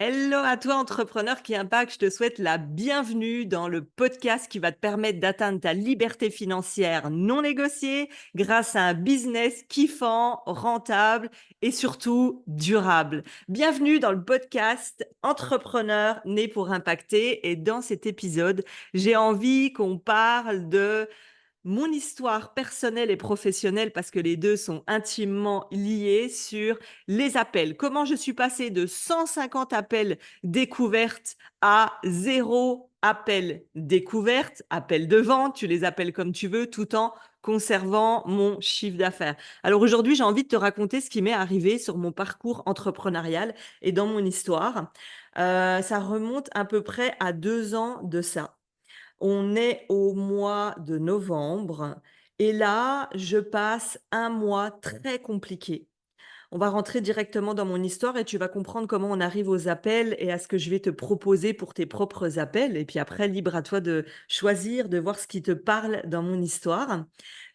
Hello à toi, entrepreneur qui impacte. Je te souhaite la bienvenue dans le podcast qui va te permettre d'atteindre ta liberté financière non négociée grâce à un business kiffant, rentable et surtout durable. Bienvenue dans le podcast Entrepreneur né pour impacter. Et dans cet épisode, j'ai envie qu'on parle de mon histoire personnelle et professionnelle, parce que les deux sont intimement liés, sur les appels. Comment je suis passée de 150 appels découvertes à zéro appel découverte, appel de vente, tu les appelles comme tu veux, tout en conservant mon chiffre d'affaires. Alors aujourd'hui, j'ai envie de te raconter ce qui m'est arrivé sur mon parcours entrepreneurial et dans mon histoire. Ça remonte à peu près à 2 ans de ça. On est au mois de novembre et là, je passe un mois très compliqué. On va rentrer directement dans mon histoire et tu vas comprendre comment on arrive aux appels et à ce que je vais te proposer pour tes propres appels. Et puis après, libre à toi de choisir, de voir ce qui te parle dans mon histoire.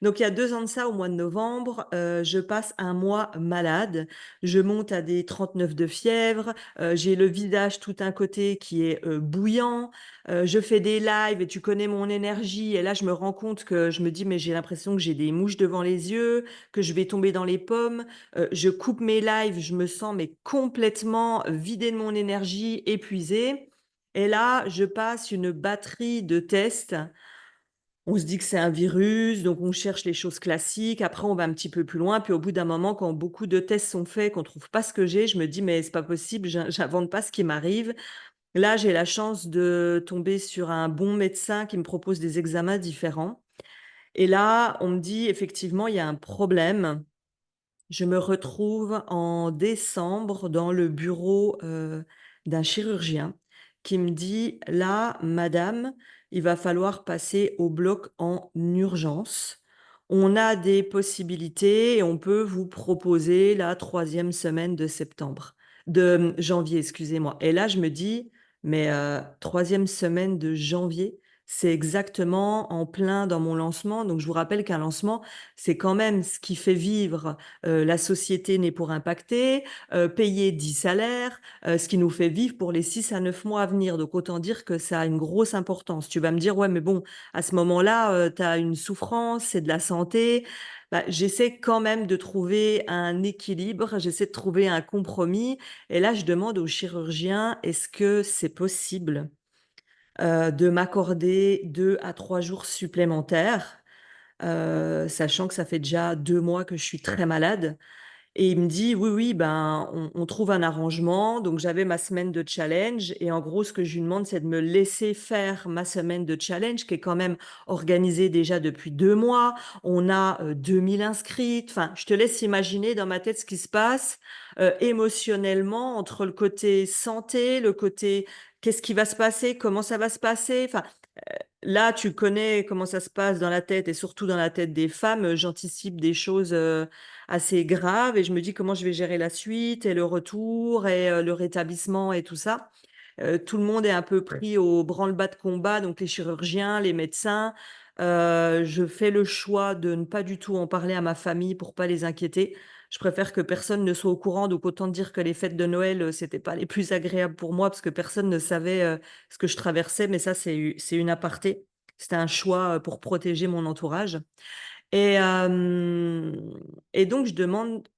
Donc, il y a 2 ans de ça, au mois de novembre, je passe un mois malade. Je monte à des 39 de fièvre. J'ai le visage tout un côté qui est bouillant. Je fais des lives et tu connais mon énergie. Et là, je me rends compte que je me dis, mais j'ai l'impression que j'ai des mouches devant les yeux, que je vais tomber dans les pommes. Je coupe mes lives, je me sens mais complètement vidée de mon énergie, épuisée. Et là, je passe une batterie de tests. On se dit que c'est un virus, donc on cherche les choses classiques. Après, on va un petit peu plus loin. Puis au bout d'un moment, quand beaucoup de tests sont faits, qu'on trouve pas ce que j'ai, je me dis, mais c'est pas possible, j'invente pas ce qui m'arrive. Là, j'ai la chance de tomber sur un bon médecin qui me propose des examens différents. Et là, on me dit, effectivement, il y a un problème. Je me retrouve en décembre dans le bureau, d'un chirurgien qui me dit: «Là, madame, il va falloir passer au bloc en urgence. On a des possibilités et on peut vous proposer la troisième semaine de septembre» de janvier, excusez-moi. Et là, je me dis: «Mais, 3 semaine de janvier?» C'est exactement en plein dans mon lancement. Donc je vous rappelle qu'un lancement, c'est quand même ce qui fait vivre la société née pour impacter, payer 10 salaires, ce qui nous fait vivre pour les 6 à 9 mois à venir. Donc autant dire que ça a une grosse importance. Tu vas me dire: «Ouais, mais bon, à ce moment-là, tu as une souffrance, c'est de la santé». Bah, j'essaie quand même de trouver un équilibre, j'essaie de trouver un compromis et là, je demande au chirurgien: «Est-ce que c'est possible, de m'accorder 2 à 3 jours supplémentaires?» Sachant que ça fait déjà 2 mois que je suis très malade. Et il me dit: «Oui, oui, ben, on trouve un arrangement». Donc j'avais ma semaine de challenge et en gros, ce que je lui demande, c'est de me laisser faire ma semaine de challenge qui est quand même organisée déjà depuis 2 mois. On a, 2 000 inscrites. Enfin, je te laisse imaginer dans ma tête ce qui se passe, émotionnellement entre le côté santé, le côté: «Qu'est-ce qui va se passer? Comment ça va se passer?» Enfin, là, tu connais comment ça se passe dans la tête et surtout dans la tête des femmes. J'anticipe des choses, assez graves et je me dis: «Comment je vais gérer la suite et le retour et le rétablissement et tout ça?» Tout le monde est un peu pris au branle-bas de combat, donc les chirurgiens, les médecins. Je fais le choix de ne pas du tout en parler à ma famille pour pas les inquiéter. Je préfère que personne ne soit au courant, donc autant dire que les fêtes de Noël, c'était pas les plus agréables pour moi parce que personne ne savait, ce que je traversais, mais ça, c'est une aparté. C'était un choix, pour protéger mon entourage et donc je demande: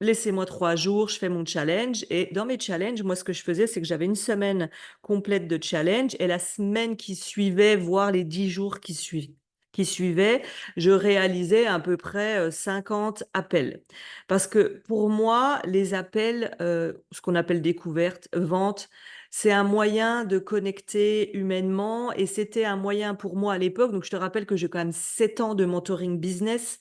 «Laissez-moi 3 jours, je fais mon challenge» et dans mes challenges, moi, ce que je faisais, c'est que j'avais une semaine complète de challenge et la semaine qui suivait, voire les 10 jours qui suivaient, je réalisais à peu près, 50 appels. Parce que pour moi, les appels, ce qu'on appelle découverte, vente, c'est un moyen de connecter humainement et c'était un moyen pour moi à l'époque. Donc je te rappelle que j'ai quand même 7 ans de mentoring business.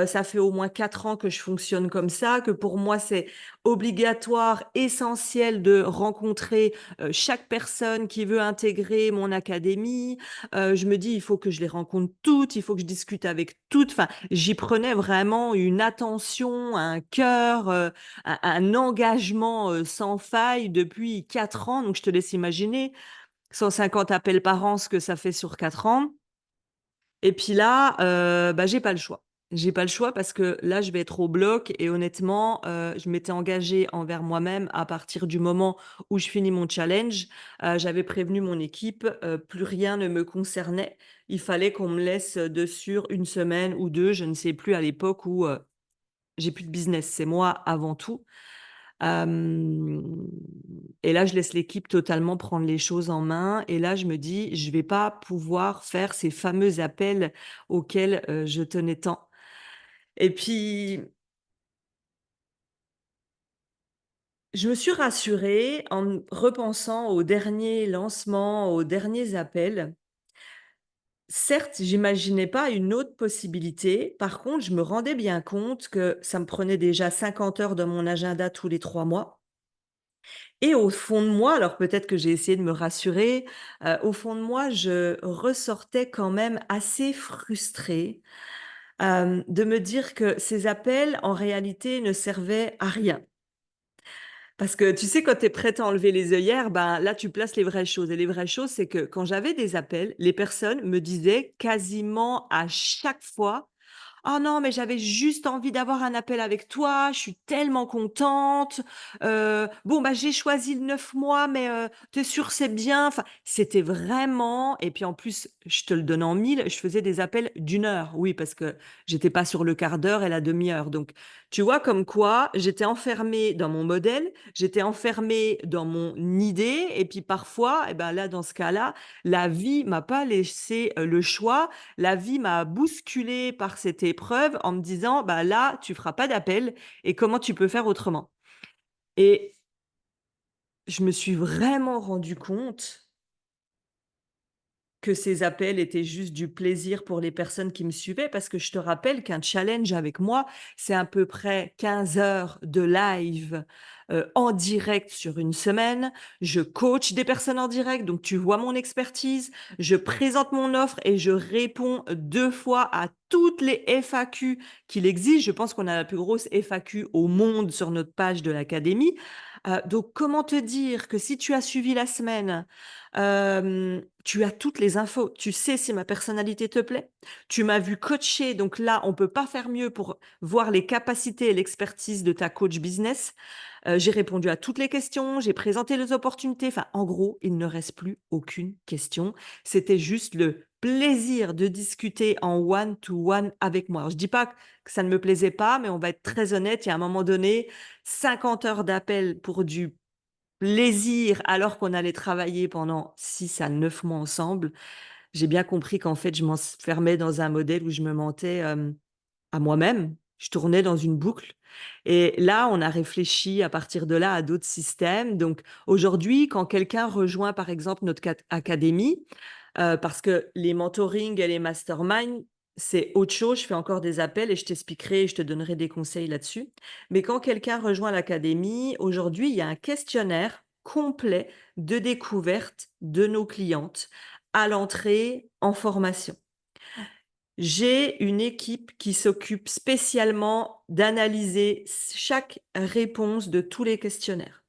Ça fait au moins 4 ans que je fonctionne comme ça, que pour moi, c'est obligatoire, essentiel de rencontrer, chaque personne qui veut intégrer mon académie. Je me dis: «Il faut que je les rencontre toutes, il faut que je discute avec toutes». Enfin, j'y prenais vraiment une attention, un cœur, un engagement, sans faille depuis 4 ans. Donc je te laisse imaginer 150 appels par an, ce que ça fait sur 4 ans. Et puis là, bah, j'ai pas le choix. J'ai pas le choix parce que là, je vais être au bloc et honnêtement, je m'étais engagée envers moi-même à partir du moment où je finis mon challenge. J'avais prévenu mon équipe, plus rien ne me concernait. Il fallait qu'on me laisse, de sur 1 semaine ou 2, je ne sais plus à l'époque où, j'ai plus de business. C'est moi avant tout. Hem Et là, je laisse l'équipe totalement prendre les choses en main et là, je me dis: «Je vais pas pouvoir faire ces fameux appels auxquels, je tenais tant». Et puis, je me suis rassurée en repensant aux derniers lancements, aux derniers appels. Certes, j'imaginais pas une autre possibilité. Par contre, je me rendais bien compte que ça me prenait déjà 50 heures dans mon agenda tous les 3 mois et au fond de moi, alors peut-être que j'ai essayé de me rassurer, au fond de moi, je ressortais quand même assez frustrée, de me dire que ces appels, en réalité, ne servaient à rien. Parce que tu sais, quand tu es prête à enlever les œillères, ben, là, tu places les vraies choses et les vraies choses, c'est que quand j'avais des appels, les personnes me disaient quasiment à chaque fois: «Oh non, mais j'avais juste envie d'avoir un appel avec toi, je suis tellement contente, bon, bah, j'ai choisi le 9 mois, mais tu es sûre c'est bien?» Enfin, c'était vraiment et puis en plus, je te le donne en mille, je faisais des appels d'1 heure. Oui, parce que j'étais pas sur le quart d'heure et la demi-heure. Donc tu vois comme quoi j'étais enfermée dans mon modèle, j'étais enfermée dans mon idée et puis parfois et ben, là, dans ce cas-là, la vie m'a pas laissé, le choix. La vie m'a bousculée par cette épreuve en me disant: «Bah, là, tu feras pas d'appel et comment tu peux faire autrement?» Et je me suis vraiment rendu compte que ces appels étaient juste du plaisir pour les personnes qui me suivaient parce que je te rappelle qu'un challenge avec moi, c'est à peu près 15 heures de live, en direct sur une semaine. Je coach des personnes en direct, donc tu vois mon expertise. Je présente mon offre et je réponds 2 fois à toutes les FAQ qu'il existe. Je pense qu'on a la plus grosse FAQ au monde sur notre page de l'académie. Donc comment te dire que si tu as suivi la semaine, tu as toutes les infos. Tu sais si ma personnalité te plaît. Tu m'as vu coacher, donc là, on peut pas faire mieux pour voir les capacités et l'expertise de ta coach business. J'ai répondu à toutes les questions, j'ai présenté les opportunités. Enfin, en gros, il ne reste plus aucune question. C'était juste le plaisir de discuter en one to one avec moi. Alors, je dis pas que ça ne me plaisait pas, mais on va être très honnête, il y a un moment donné, 50 heures d'appel pour du plaisir, alors qu'on allait travailler pendant 6 à 9 mois ensemble. J'ai bien compris qu'en fait, je m'enfermais dans un modèle où je me mentais, à moi-même. Je tournais dans une boucle et là, on a réfléchi à partir de là à d'autres systèmes. Donc aujourd'hui, quand quelqu'un rejoint, par exemple, notre académie, parce que les mentorings et les masterminds, c'est autre chose. Je fais encore des appels et je t'expliquerai, je te donnerai des conseils là-dessus. Mais quand quelqu'un rejoint l'académie, aujourd'hui, il y a un questionnaire complet de découverte de nos clientes à l'entrée en formation. J'ai une équipe qui s'occupe spécialement d'analyser chaque réponse de tous les questionnaires.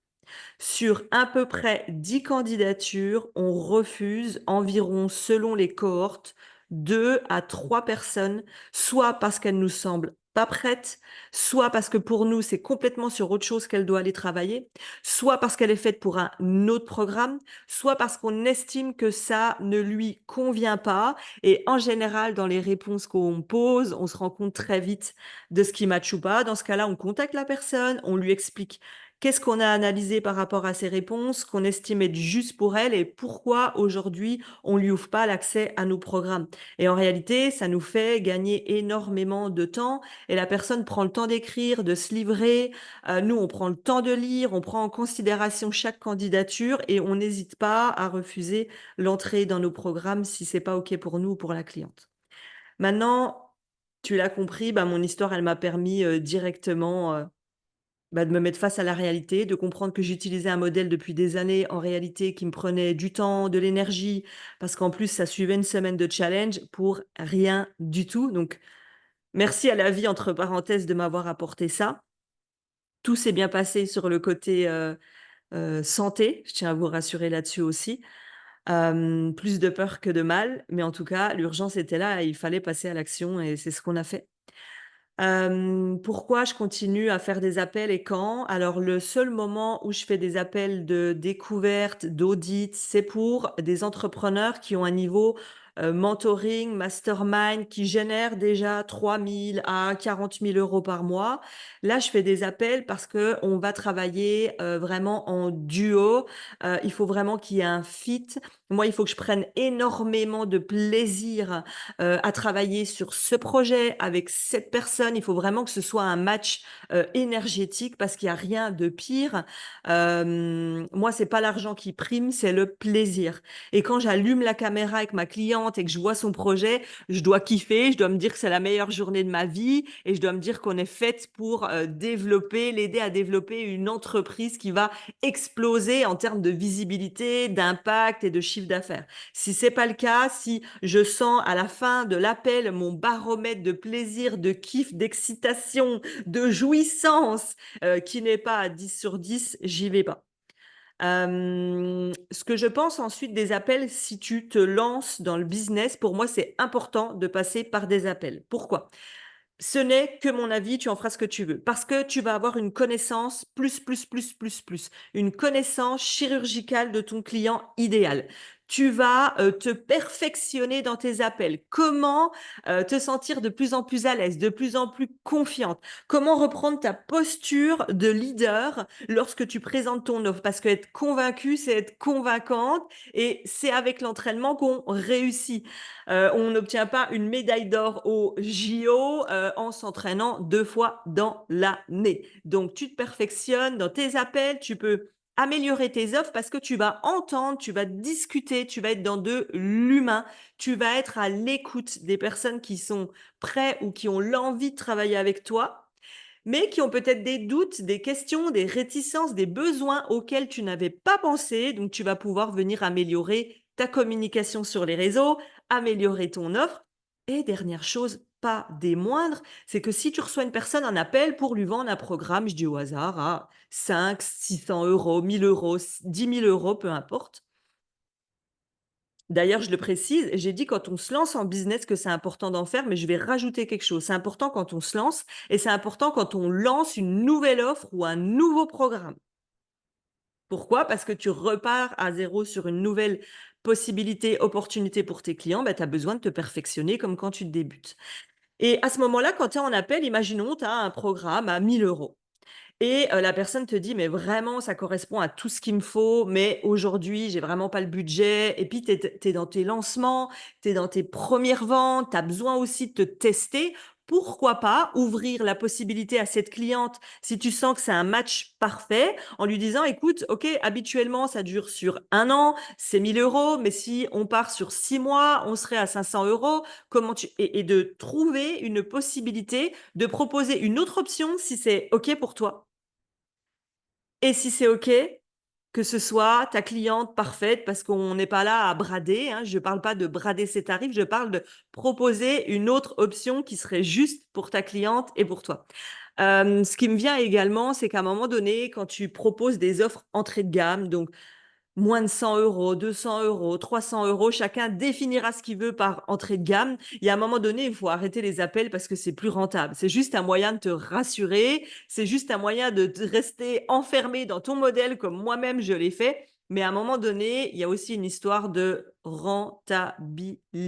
Sur à peu près 10 candidatures, on refuse environ, selon les cohortes, 2 à 3 personnes, soit parce qu'elles nous semblent pas prêtes, soit parce que pour nous, c'est complètement sur autre chose qu'elle doit aller travailler, soit parce qu'elle est faite pour un autre programme, soit parce qu'on estime que ça ne lui convient pas. Et en général, dans les réponses qu'on pose, on se rend compte très vite de ce qui matche ou pas. Dans ce cas-là, on contacte la personne, on lui explique qu'est-ce qu'on a analysé par rapport à ces réponses, qu'on estime être juste pour elle et pourquoi aujourd'hui on lui ouvre pas l'accès à nos programmes? Et en réalité, ça nous fait gagner énormément de temps et la personne prend le temps d'écrire, de se livrer. Nous, on prend le temps de lire, on prend en considération chaque candidature et on n'hésite pas à refuser l'entrée dans nos programmes si c'est pas OK pour nous ou pour la cliente. Maintenant, tu l'as compris, bah, mon histoire, elle m'a permis, directement, bah, de me mettre face à la réalité, de comprendre que j'utilisais un modèle depuis des années, en réalité, qui me prenait du temps, de l'énergie, parce qu'en plus, ça suivait une semaine de challenge pour rien du tout. Donc, merci à la vie, entre parenthèses, de m'avoir apporté ça. Tout s'est bien passé sur le côté, santé, je tiens à vous rassurer là-dessus aussi. Plus de peur que de mal, mais en tout cas, l'urgence était là et il fallait passer à l'action et c'est ce qu'on a fait. Pourquoi je continue à faire des appels et quand? Alors le seul moment où je fais des appels de découverte, d'audit, c'est pour des entrepreneurs qui ont un niveau, mentoring, mastermind, qui génèrent déjà 3 000 à 40 000 € par mois. Là, je fais des appels parce que on va travailler, vraiment en duo. Il faut vraiment qu'il y ait un fit. Moi, il faut que je prenne énormément de plaisir à travailler sur ce projet avec cette personne. Il faut vraiment que ce soit un match, énergétique parce qu'il y a rien de pire. Moi, c'est pas l'argent qui prime, c'est le plaisir et quand j'allume la caméra avec ma cliente et que je vois son projet, je dois kiffer, je dois me dire que c'est la meilleure journée de ma vie et je dois me dire qu'on est faite pour, l'aider à développer une entreprise qui va exploser en termes de visibilité, d'impact et de chiffre d'affaires. Si c'est pas le cas, si je sens à la fin de l'appel mon baromètre de plaisir, de kiff, d'excitation, de jouissance, qui n'est pas à 10 sur 10, j'y vais pas. Ce que je pense ensuite des appels, si tu te lances dans le business, pour moi, c'est important de passer par des appels. Pourquoi? Ce n'est que mon avis, tu en feras ce que tu veux. Parce que tu vas avoir une connaissance plus, une connaissance chirurgicale de ton client idéal. Tu vas, te perfectionner dans tes appels. Comment, te sentir de plus en plus à l'aise, de plus en plus confiante. Comment reprendre ta posture de leader lorsque tu présentes ton offre. Parce qu'être convaincu, c'est être convaincante et c'est avec l'entraînement qu'on réussit. On n'obtient pas une médaille d'or au JO en s'entraînant 2 fois dans l'année. Donc, tu te perfectionnes dans tes appels, tu peux améliorer tes offres parce que tu vas entendre, tu vas discuter, tu vas être dans de l'humain, tu vas être à l'écoute des personnes qui sont prêtes ou qui ont l'envie de travailler avec toi, mais qui ont peut-être des doutes, des questions, des réticences, des besoins auxquels tu n'avais pas pensé. Donc, tu vas pouvoir venir améliorer ta communication sur les réseaux, améliorer ton offre. Et dernière chose, pas des moindres, c'est que si tu reçois une personne en appel pour lui vendre un programme, je dis au hasard, à 5, 600 €, 1 000 €, 10 000 €, peu importe. D'ailleurs, je le précise, j'ai dit quand on se lance en business que c'est important d'en faire, mais je vais rajouter quelque chose. C'est important quand on se lance et c'est important quand on lance une nouvelle offre ou un nouveau programme. Pourquoi? Parce que tu repars à zéro sur une nouvelle possibilité, opportunité pour tes clients, bah, tu as besoin de te perfectionner comme quand tu débutes. Et à ce moment-là, quand tu es en appel, imaginons, tu as un programme à 1 000 € et la personne te dit: «Mais vraiment, ça correspond à tout ce qu'il me faut, mais aujourd'hui, j'ai vraiment pas le budget» et puis tu es dans tes lancements, tu es dans tes premières ventes, tu as besoin aussi de te tester. Pourquoi pas ouvrir la possibilité à cette cliente, si tu sens que c'est un match parfait, en lui disant: «Écoute, OK, habituellement, ça dure sur 1 an, c'est 1 000 €, mais si on part sur 6 mois, on serait à 500 €. Comment tu» et de trouver une possibilité de proposer une autre option si c'est OK pour toi. Et si c'est OK, que ce soit ta cliente parfaite, parce qu'on n'est pas là à brader, hein. Je ne parle pas de brader ses tarifs, je parle de proposer une autre option qui serait juste pour ta cliente et pour toi. Ce qui me vient également, c'est qu'à un moment donné, quand tu proposes des offres entrée de gamme, donc moins de 100 €, 200 €, 300 €, chacun définira ce qu'il veut par entrée de gamme. Il y a un moment donné, il faut arrêter les appels parce que c'est plus rentable. C'est juste un moyen de te rassurer, c'est juste un moyen de rester enfermé dans ton modèle comme moi-même je l'ai fait. Mais à un moment donné, il y a aussi une histoire de rentabilité.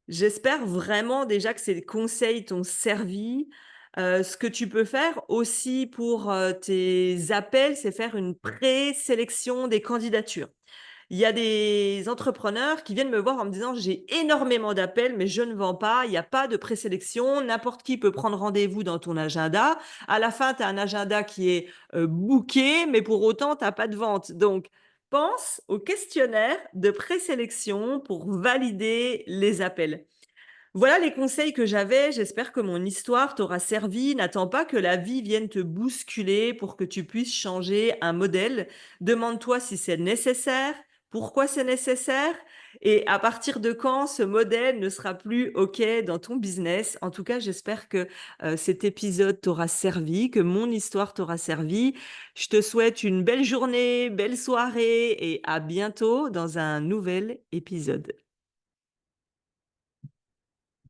J'espère vraiment déjà que ces conseils t'ont servi. Ce que tu peux faire aussi pour, tes appels, c'est faire une présélection des candidatures. Il y a des entrepreneurs qui viennent me voir en me disant: «J'ai énormément d'appels, mais je ne vends pas, il y a pas de présélection, n'importe qui peut prendre rendez-vous dans ton agenda». À la fin, tu as un agenda qui est, booké, mais pour autant, tu as pas de vente. Donc, pense au questionnaire de présélection pour valider les appels. Voilà les conseils que j'avais. J'espère que mon histoire t'aura servi. N'attends pas que la vie vienne te bousculer pour que tu puisses changer un modèle. Demande-toi si c'est nécessaire, pourquoi c'est nécessaire et à partir de quand ce modèle ne sera plus OK dans ton business. En tout cas, j'espère que cet épisode t'aura servi, que mon histoire t'aura servi. Je te souhaite une belle journée, belle soirée et à bientôt dans un nouvel épisode.